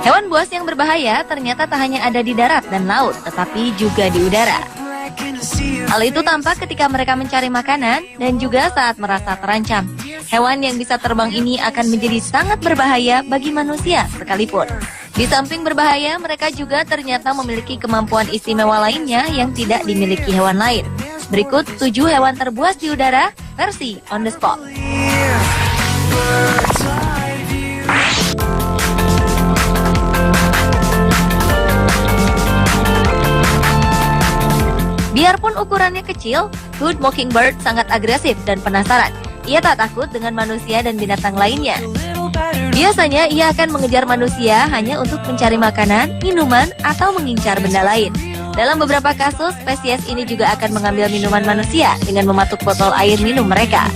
Hewan buas yang berbahaya ternyata tak hanya ada di darat dan laut, tetapi juga di udara. Hal itu tampak ketika mereka mencari makanan dan juga saat merasa terancam. Hewan yang bisa terbang ini akan menjadi sangat berbahaya bagi manusia sekalipun. Di samping berbahaya, mereka juga ternyata memiliki kemampuan istimewa lainnya yang tidak dimiliki hewan lain. Berikut 7 hewan terbuas di udara versi on the spot. Biarpun ukurannya kecil, Hood Mockingbird sangat agresif dan penasaran. Ia tak takut dengan manusia dan binatang lainnya. Biasanya ia akan mengejar manusia hanya untuk mencari makanan, minuman, atau mengincar benda lain. Dalam beberapa kasus, spesies ini juga akan mengambil minuman manusia dengan mematuk botol air minum mereka.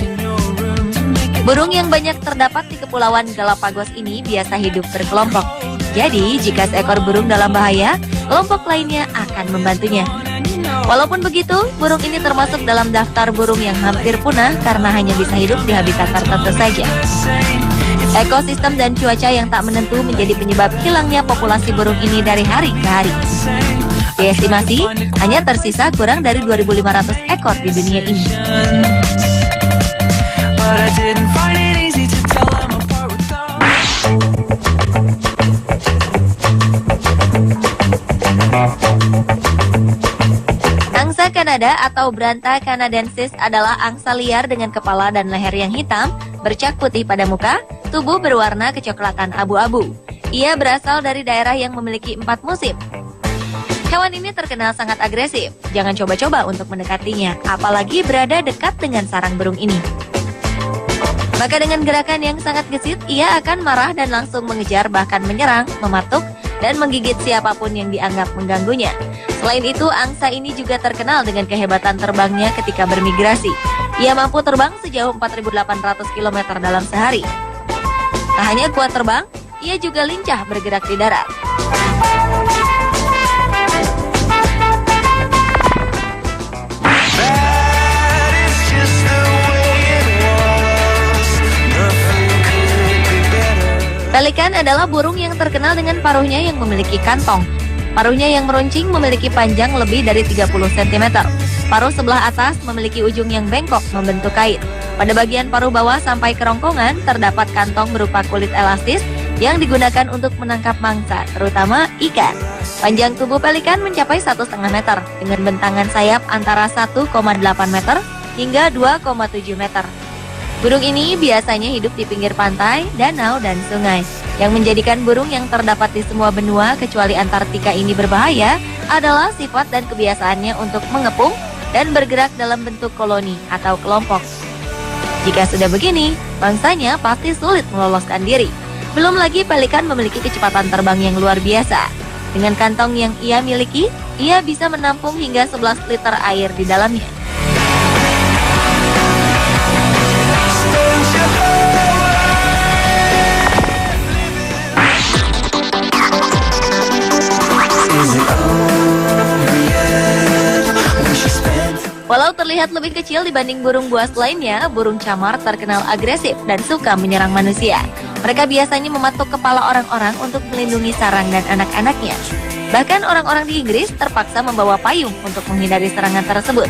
Burung yang banyak terdapat di Kepulauan Galapagos ini biasa hidup berkelompok. Jadi, jika seekor burung dalam bahaya, kelompok lainnya akan membantunya. Walaupun begitu, burung ini termasuk dalam daftar burung yang hampir punah karena hanya bisa hidup di habitat tertentu saja. Ekosistem dan cuaca yang tak menentu menjadi penyebab hilangnya populasi burung ini dari hari ke hari. Diestimasi, hanya tersisa kurang dari 2.500 ekor di dunia ini. Angsa Kanada atau Branta canadensis adalah angsa liar dengan kepala dan leher yang hitam, bercak putih pada muka, tubuh berwarna kecoklatan abu-abu. Ia berasal dari daerah yang memiliki 4 musim. Hewan ini terkenal sangat agresif. Jangan coba-coba untuk mendekatinya, apalagi berada dekat dengan sarang burung ini. Maka dengan gerakan yang sangat gesit, ia akan marah dan langsung mengejar, bahkan menyerang, mematuk, dan menggigit siapapun yang dianggap mengganggunya. Selain itu, angsa ini juga terkenal dengan kehebatan terbangnya ketika bermigrasi. Ia mampu terbang sejauh 4.800 km dalam sehari. Tak hanya kuat terbang, ia juga lincah bergerak di darat. Pelikan adalah burung yang terkenal dengan paruhnya yang memiliki kantong. Paruhnya yang meruncing memiliki panjang lebih dari 30 cm. Paruh sebelah atas memiliki ujung yang bengkok membentuk kait. Pada bagian paruh bawah sampai kerongkongan terdapat kantong berupa kulit elastis yang digunakan untuk menangkap mangsa, terutama ikan. Panjang tubuh pelikan mencapai 1,5 meter dengan bentangan sayap antara 1,8 meter hingga 2,7 meter. Burung ini biasanya hidup di pinggir pantai, danau, dan sungai. Yang menjadikan burung yang terdapat di semua benua kecuali Antartika ini berbahaya adalah sifat dan kebiasaannya untuk mengepung dan bergerak dalam bentuk koloni atau kelompok. Jika sudah begini, bangsanya pasti sulit meloloskan diri. Belum lagi pelikan memiliki kecepatan terbang yang luar biasa. Dengan kantong yang ia miliki, ia bisa menampung hingga 11 liter air di dalamnya. Walau terlihat lebih kecil dibanding burung buas lainnya, burung camar terkenal agresif dan suka menyerang manusia. Mereka biasanya mematuk kepala orang-orang untuk melindungi sarang dan anak-anaknya. Bahkan orang-orang di Inggris terpaksa membawa payung untuk menghindari serangan tersebut.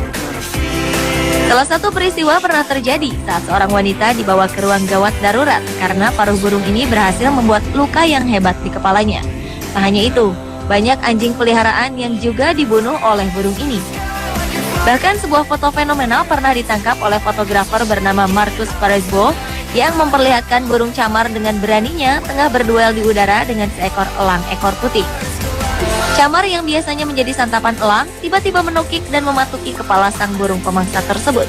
Salah satu peristiwa pernah terjadi saat seorang wanita dibawa ke ruang gawat darurat karena paruh burung ini berhasil membuat luka yang hebat di kepalanya. Tak hanya itu, banyak anjing peliharaan yang juga dibunuh oleh burung ini. Bahkan sebuah foto fenomenal pernah ditangkap oleh fotografer bernama Marcus Paresbo yang memperlihatkan burung camar dengan beraninya tengah berduel di udara dengan seekor elang ekor putih. Camar yang biasanya menjadi santapan elang tiba-tiba menukik dan mematuki kepala sang burung pemangsa tersebut.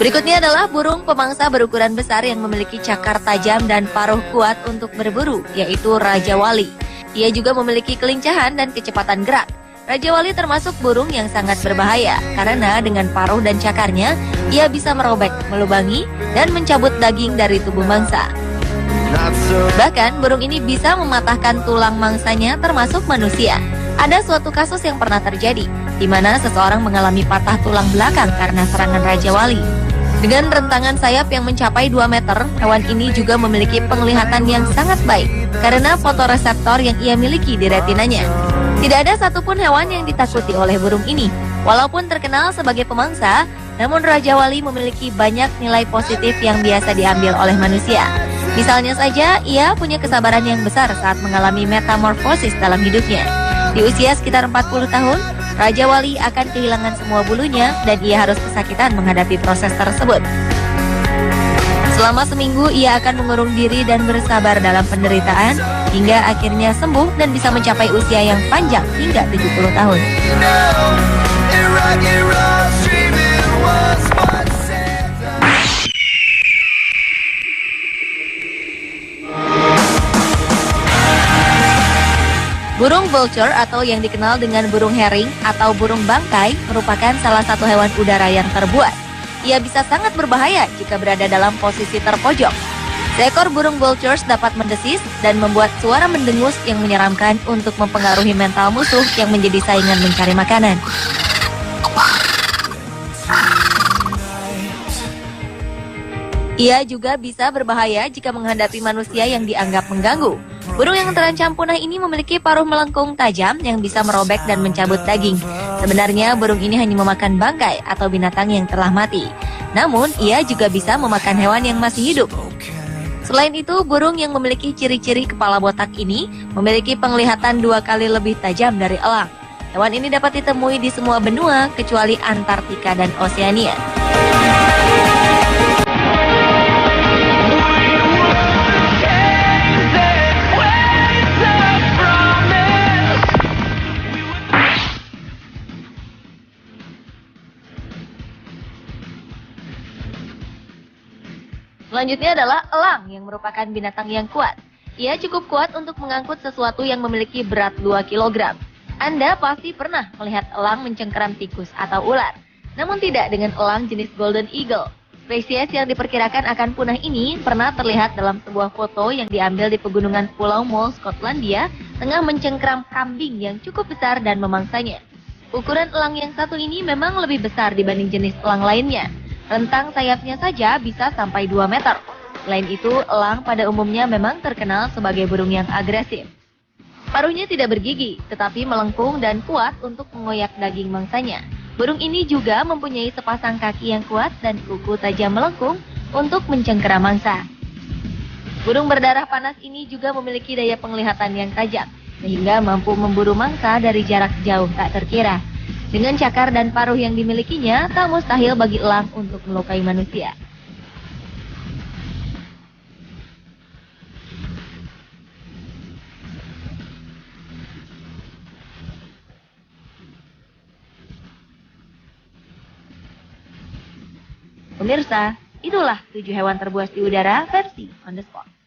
Berikutnya adalah burung pemangsa berukuran besar yang memiliki cakar tajam dan paruh kuat untuk berburu, yaitu Raja Wali. Ia juga memiliki kelincahan dan kecepatan gerak. Raja Wali termasuk burung yang sangat berbahaya karena dengan paruh dan cakarnya, ia bisa merobek, melubangi, dan mencabut daging dari tubuh mangsa. Bahkan, burung ini bisa mematahkan tulang mangsanya termasuk manusia. Ada suatu kasus yang pernah terjadi, di mana seseorang mengalami patah tulang belakang karena serangan Raja Wali. Dengan rentangan sayap yang mencapai 2 meter, hewan ini juga memiliki penglihatan yang sangat baik karena fotoreseptor yang ia miliki di retinanya. Tidak ada satupun hewan yang ditakuti oleh burung ini. Walaupun terkenal sebagai pemangsa, namun Raja Wali memiliki banyak nilai positif yang biasa diambil oleh manusia. Misalnya saja, ia punya kesabaran yang besar saat mengalami metamorfosis dalam hidupnya. Di usia sekitar 40 tahun, Raja Wali akan kehilangan semua bulunya dan ia harus kesakitan menghadapi proses tersebut. Selama seminggu, ia akan mengurung diri dan bersabar dalam penderitaan hingga akhirnya sembuh dan bisa mencapai usia yang panjang hingga 70 tahun. Burung vulture atau yang dikenal dengan burung herring atau burung bangkai merupakan salah satu hewan udara yang terbuas. Ia bisa sangat berbahaya jika berada dalam posisi terpojok. Seekor burung vultures dapat mendesis dan membuat suara mendengus yang menyeramkan untuk mempengaruhi mental musuh yang menjadi saingan mencari makanan. Ia juga bisa berbahaya jika menghadapi manusia yang dianggap mengganggu. Burung yang terancam punah ini memiliki paruh melengkung tajam yang bisa merobek dan mencabut daging. Sebenarnya burung ini hanya memakan bangkai atau binatang yang telah mati. Namun, ia juga bisa memakan hewan yang masih hidup. Selain itu, burung yang memiliki ciri-ciri kepala botak ini memiliki penglihatan 2 kali lebih tajam dari elang. Hewan ini dapat ditemui di semua benua kecuali Antartika dan Oseania. Selanjutnya adalah elang yang merupakan binatang yang kuat. Ia cukup kuat untuk mengangkut sesuatu yang memiliki berat 2 kg. Anda pasti pernah melihat elang mencengkeram tikus atau ular. Namun tidak dengan elang jenis Golden Eagle. Spesies yang diperkirakan akan punah ini pernah terlihat dalam sebuah foto yang diambil di pegunungan Pulau Moel, Skotlandia, tengah mencengkeram kambing yang cukup besar dan memangsanya. Ukuran elang yang satu ini memang lebih besar dibanding jenis elang lainnya. Rentang sayapnya saja bisa sampai 2 meter. Selain itu, elang pada umumnya memang terkenal sebagai burung yang agresif. Paruhnya tidak bergigi, tetapi melengkung dan kuat untuk mengoyak daging mangsanya. Burung ini juga mempunyai sepasang kaki yang kuat dan kuku tajam melengkung untuk mencengkeram mangsa. Burung berdarah panas ini juga memiliki daya penglihatan yang tajam, sehingga mampu memburu mangsa dari jarak jauh tak terkira. Dengan cakar dan paruh yang dimilikinya, tak mustahil bagi elang untuk melukai manusia. Pemirsa, itulah 7 hewan terbuas di udara versi On The Spot.